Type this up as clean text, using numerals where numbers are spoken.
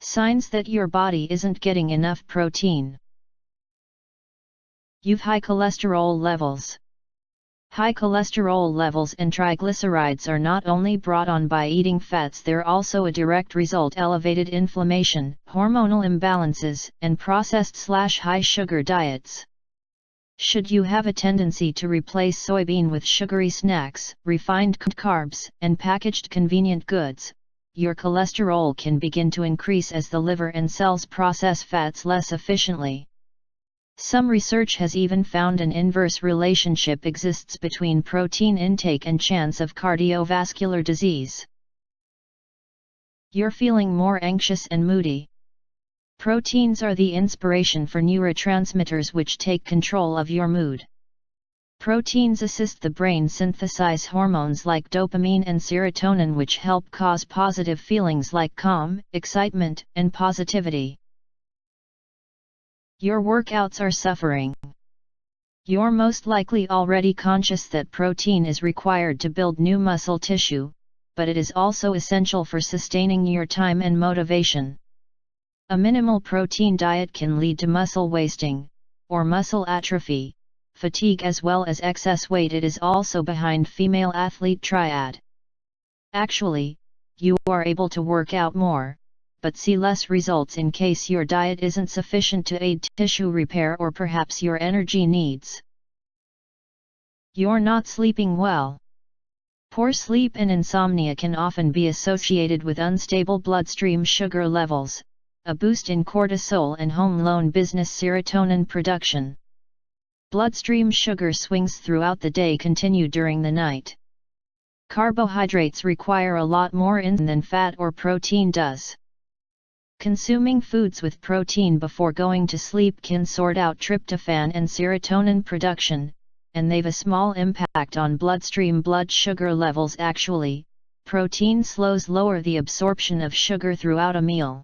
Signs that your body isn't getting enough protein. You've high cholesterol levels. High cholesterol levels and triglycerides are not only brought on by eating fats, they're also a direct result elevated inflammation, hormonal imbalances, and processed/high sugar diets. Should you have a tendency to replace soybean with sugary snacks, refined carbs, and packaged convenient goods, your cholesterol can begin to increase as the liver and cells process fats less efficiently. Some research has even found an inverse relationship exists between protein intake and chance of cardiovascular disease. You're feeling more anxious and moody. Proteins are the inspiration for neurotransmitters which take control of your mood. Proteins assist the brain synthesize hormones like dopamine and serotonin, which help cause positive feelings like calm, excitement, and positivity. Your workouts are suffering. You're most likely already conscious that protein is required to build new muscle tissue, but it is also essential for sustaining your time and motivation. A minimal protein diet can lead to muscle wasting, or muscle atrophy, fatigue as well as excess weight. It is also behind female athlete triad. Actually, you are able to work out more, but see less results in case your diet isn't sufficient to aid tissue repair or perhaps your energy needs. You're not sleeping well. Poor sleep and insomnia can often be associated with unstable bloodstream sugar levels, a boost in cortisol and hormone business serotonin production. Bloodstream sugar swings throughout the day continue during the night. Carbohydrates require a lot more insulin than fat or protein does. Consuming foods with protein before going to sleep can sort out tryptophan and serotonin production, and they've a small impact on bloodstream blood sugar levels. Actually, protein slows lower the absorption of sugar throughout a meal.